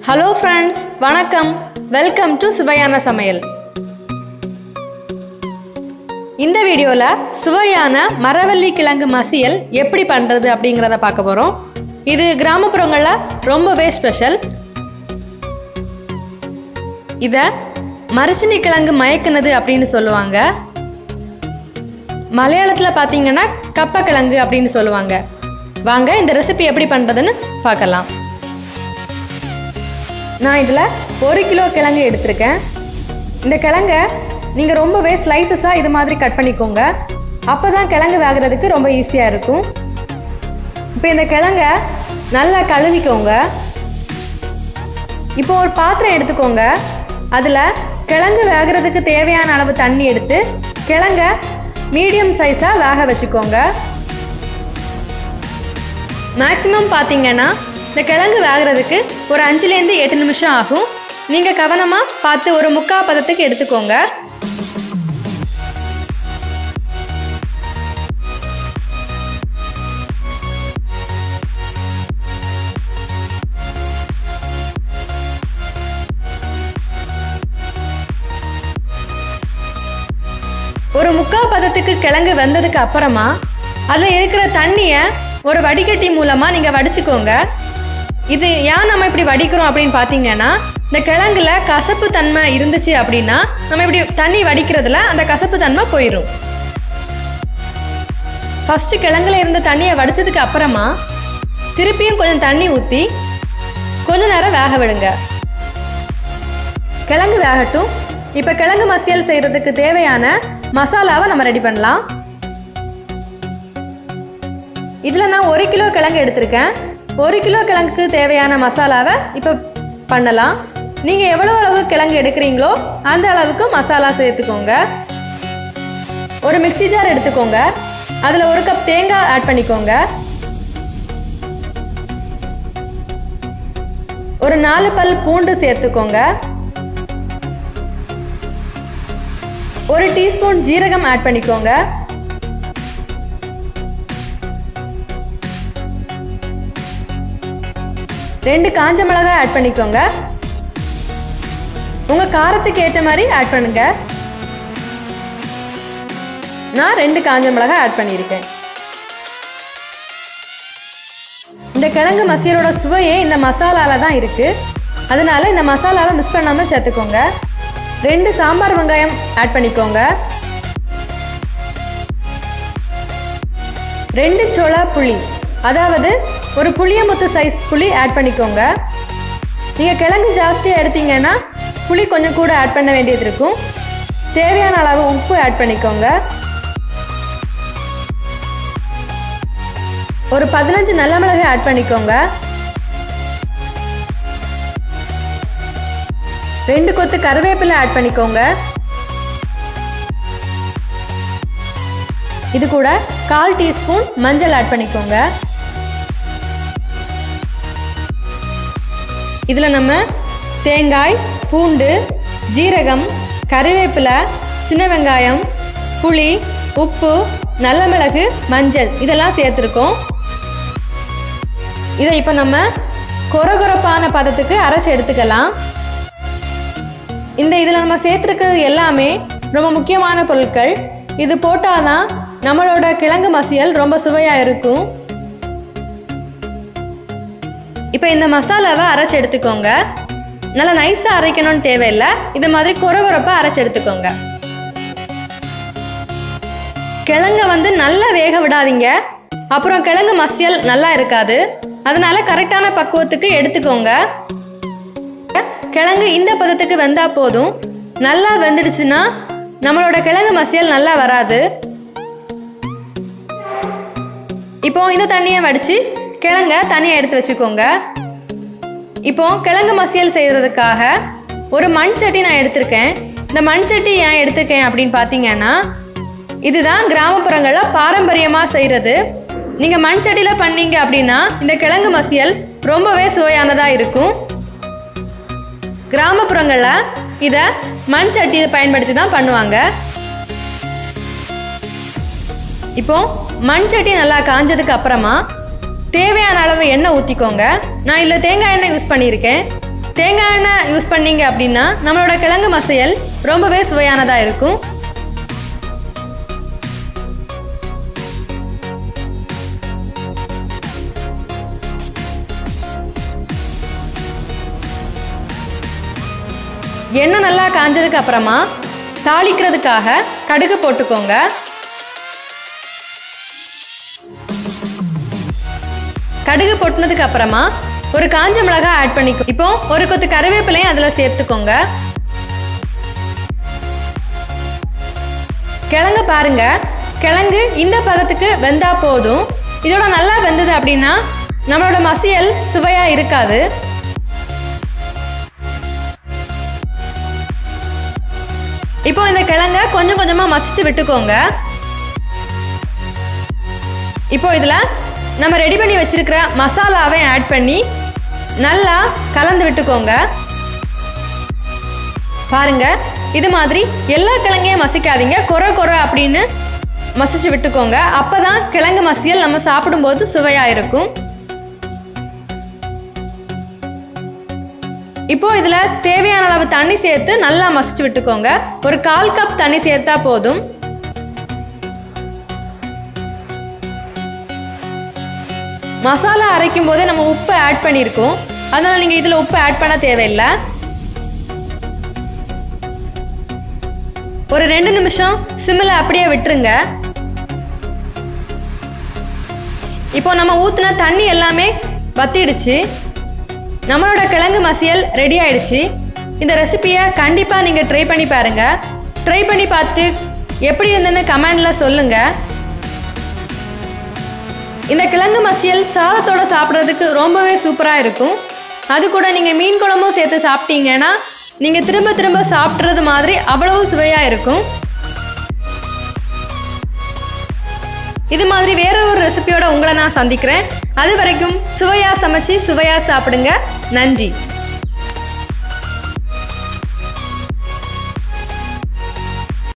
Hello friends, வணக்கம். Welcome to Suvaiyana Samayal. இந்த வீடியோல சுவையான மரவள்ளி கிழங்கு மசியல் எப்படி பண்றது அப்படிங்கறத பார்க்க போறோம். இது கிராமப்புறங்கள்ல ரொம்பவே ஸ்பெஷல். இத மரச்சினி கிழங்கு மயக்குனது அப்படினு சொல்லுவாங்க. மலையாளத்துல பாத்தீங்கன்னா கப்ப கிழங்கு அப்படினு சொல்லுவாங்க. வாங்க இந்த ரெசிபி எப்படி பண்றதுன்னு பார்க்கலாம். நான் இதுல 1 கிலோ கிழங்கு எடுத்துர்க்கேன். இந்த கிழங்க நீங்க ரொம்பவே ஸ்லைசஸா இது மாதிரி கட் பண்ணிக்கோங்க. அப்பதான் கிழங்கு வேகறதுக்கு ரொம்ப ஈஸியா இருக்கும். இப்போ இந்த கிழங்க நல்லா கழுவிக்கோங்க. இப்போ ஒரு பாத்திரம் எடுத்துக்கோங்க. அதுல கிழங்கு வேகறதுக்கு தேவையான அளவு தண்ணி எடுத்து கிழங்க மீடியம் சைஸா வேக வச்சுக்கோங்க. மேக்ஸிமம் பாத்தீங்கன்னா இந்த கிழங்கு வேகறதுக்கு ஒரு 5 ல இருந்து 8 நிமிஷம் ஆகும். நீங்க கவனமா பார்த்து ஒரு முக்கா பதத்துக்கு எடுத்துக்கோங்க. ஒரு முக்கா பதத்துக்கு கிழங்கு வெந்ததுக்கு அப்புறமா அதுல இருக்கிற தண்ணியை ஒரு வடிகட்டி மூலமா நீங்க வடிச்சுக்கோங்க. இது ஏன் நம்ம இப்படி வடிக்கிறோம் அப்படின்னு பாத்தீங்கன்னா இந்த கிழங்குல கசப்பு தன்மை இருந்துச்சு அப்படின்னா நம்ம இப்படி தண்ணி வடிக்கிறதுல அந்த கசப்பு தன்மை போயிடும். ஃபர்ஸ்ட் கிழங்குல இருந்த தண்ணியை வடிச்சதுக்கு அப்புறமா திருப்பியும் கொஞ்சம் தண்ணி ஊத்தி கொஞ்ச நேரம் வேக விடுங்க. கிழங்கு வேகட்டும். இப்ப கிழங்கு மசியல் செய்யறதுக்கு தேவையான மசாலாவை நம்ம ரெடி பண்ணலாம். இதுல நான் 1 கிலோ கிழங்கு எடுத்திருக்கேன். 1 கிலோ கிழங்குக்கு தேவையான மசாலாவை இப்போ பண்ணலாம். நீங்க எவ்வளவு அளவு கிழங்கு எடுக்கிறீங்களோ அந்த அளவுக்கு மசாலா சேர்த்துக்கோங்க. ஒரு மிக்ஸி ஜார் எடுத்துக்கோங்க. அதுல 1 கப் தேங்காய் ஆட் பண்ணிக்கோங்க. ஒரு 4 பல் பூண்டு சேர்த்துக்கோங்க. 1 டீஸ்பூன் ஜீரகம் ஆட் பண்ணிக்கோங்க. 2 காஞ்ச மிளகாய் ஆட் பண்ணிக்கோங்க. உங்க காரத்துக்கு ஏற்ற மாதிரி ஆட் பண்ணுங்க. நான் 2 காஞ்ச மிளகாய் ஆட் பண்ணியிருக்கேன். இந்த கிழங்கு மசியலோட சுவையே இந்த மசாலால தான் இருக்கு. அதனால இந்த மசாலாவை மிஸ் பண்ணாம சேர்த்துக்கோங்க. 2 சாம்பார் வெங்காயம் ஆட் பண்ணிக்கோங்க. 2 சோளா புளி, அதாவது ஒரு புளியமுத்து சைஸ் புளி ஆட் பண்ணிக்கோங்க. நீங்க கிழங்கு ஜாஸ்தியா எடுத்தீங்கன்னா புளி கொஞ்சம் கூட ஆட் பண்ண வேண்டியது இருக்கும். தேவையான அளவு உப்பு ஆட் பண்ணிக்கோங்க. ஒரு 15 நல்ல மிளகாய் ஆட் பண்ணிக்கோங்க. 2 கொத்து கருவேப்பிலை ஆட் பண்ணிக்கோங்க. இது கூட 1/4 டீஸ்பூன் மஞ்சள் ஆட் பண்ணிக்கோங்க. இதுல நம்ம தேங்காய், பூண்டு, ஜீரகம், கறிவேப்பிலை, சின்ன வெங்காயம், புளி, உப்பு, நல்ல மிளகு, மஞ்சள் இதெல்லாம் சேர்த்துருக்கோம். இதை இப்போ நம்ம கொரகொரப்பான பதத்துக்கு அரைச்சு எடுத்துக்கலாம். இதில் நம்ம சேர்த்துருக்கிறது எல்லாமே ரொம்ப முக்கியமான பொருட்கள். இது போட்டாதான் நம்மளோட கிழங்கு மசியல் ரொம்ப சுவையா இருக்கும். இப்போ இந்த மசாலாவை அரைச்சு எடுத்துக்கோங்க. நல்லா நைஸா அரைக்கணும்னு தேவையில்லை. இது மாதிரி கொரகொரப்பா அரைச்சு எடுத்துக்கோங்க. கிழங்க நல்லா வேக விடாதீங்க. அப்புறம் கிழங்கு மசியல் நல்லா இருக்காது. அதனால கரெக்டான பக்குவத்துக்கு எடுத்துக்கோங்க. கிழங்கு இந்த பதத்துக்கு வெந்தா போதும். நல்லா வெந்துடுச்சுன்னா நம்மளோட கிழங்கு மசியல் நல்லா வராது. இப்போ இந்த தண்ணியை வடிச்சு கிழங்க தனியா எடுத்து வச்சுக்கோங்க. இப்போ கிழங்கு மசியல் செய்யறதுக்காக ஒரு மண் சட்டி நான் எடுத்திருக்கேன். இந்த மண் சட்டி ஏன் எடுத்திருக்கேன் அப்படின்னு பாத்தீங்கன்னா இதுதான் கிராமப்புறங்கள்ல பாரம்பரியமா செய்யறது. நீங்க மண் சட்டியில பண்ணீங்க அப்படின்னா இந்த கிழங்கு மசியல் ரொம்பவே சுவையானதா இருக்கும். கிராமப்புறங்கள்ல இத மண் சட்டியை பயன்படுத்தி தான் பண்ணுவாங்க. இப்போ மண் சட்டி நல்லா காஞ்சதுக்கு அப்புறமா தேவையான அளவு எண்ணெய் ஊற்றிக்கோங்க. நான் இதில் தேங்காய் எண்ணெய் யூஸ் பண்ணியிருக்கேன். தேங்காய் எண்ணெய் யூஸ் பண்ணீங்க அப்படின்னா நம்மளோட கிழங்கு மசியல் ரொம்பவே சுவையானதாக இருக்கும். எண்ணெய் நல்லா காஞ்சதுக்கு அப்புறமா தாளிக்கிறதுக்காக கடுகு போட்டுக்கோங்க. கடுகு போட்டுனதுக்கு அப்புறமா ஒரு காஞ்ச மிளகாய் ஆட் பண்ணிக்கோ. இப்போ ஒரு கொத்து கறிவேப்பிலையும் அதில் சேர்த்துக்கோங்க. கிழங்கு பாருங்க, கிழங்கு இந்த பதத்துக்கு வெந்தா போதும். இதோட நல்லா வெந்தது அப்படின்னா நம்மளோட மசியல் சுவையா இருக்காது. இப்போ இந்த கிழங்க கொஞ்சம் கொஞ்சமா மசிச்சு விட்டுக்கோங்க. இப்போ இதுல நம்ம ரெடி பண்ணி வச்சிருக்கிற மசாலாவை ஆட் பண்ணி நல்லா கலந்து விட்டுக்கோங்க. பாருங்க, இது மாதிரி எல்லா கிழங்கையும் மசிக்காதீங்க, கொர கொர அப்படின்னு மசிச்சு விட்டுக்கோங்க. அப்பதான் கிழங்கு மசியல் நம்ம சாப்பிடும்போது சுவையா இருக்கும். இப்போ இதுல தேவையான அளவு தண்ணி சேர்த்து நல்லா மசிச்சு விட்டுக்கோங்க. ஒரு 1/4 கப் தண்ணி சேர்த்தா போதும். மசாலா அரைக்கும் போதே நம்ம உப்பு ஆட் பண்ணியிருக்கோம், அதனால நீங்க இதுல உப்பு ஆட் பண்ண தேவையில்லை. ஒரு 2 நிமிஷம் சிம்ல அப்படியே விட்டுருங்க. இப்போ நம்ம ஊத்துன தண்ணி எல்லாமே வத்திடுச்சு. நம்மளோட கிழங்கு மசியல் ரெடி ஆயிடுச்சு. இந்த ரெசிபியை கண்டிப்பாக நீங்கள் ட்ரை பண்ணி பாருங்க. ட்ரை பண்ணி பார்த்துட்டு எப்படி இருந்துன்னு கமெண்ட்ல சொல்லுங்க. இந்த கிழங்கு மசியல் சாதத்தோட சாப்பிட்றதுக்கு ரொம்பவே சூப்பராக இருக்கும். அது கூட நீங்கள் மீன் குழம்பும் சேர்த்து சாப்பிட்டீங்கன்னா நீங்கள் திரும்ப திரும்ப சாப்பிட்றது மாதிரி அவ்வளவு சுவையாக இருக்கும். இது மாதிரி வேற ஒரு ரெசிபியோட உங்களை நான் சந்திக்கிறேன். அது வரைக்கும் சுவையா சமைச்சு சுவையா சாப்பிடுங்க. நன்றி.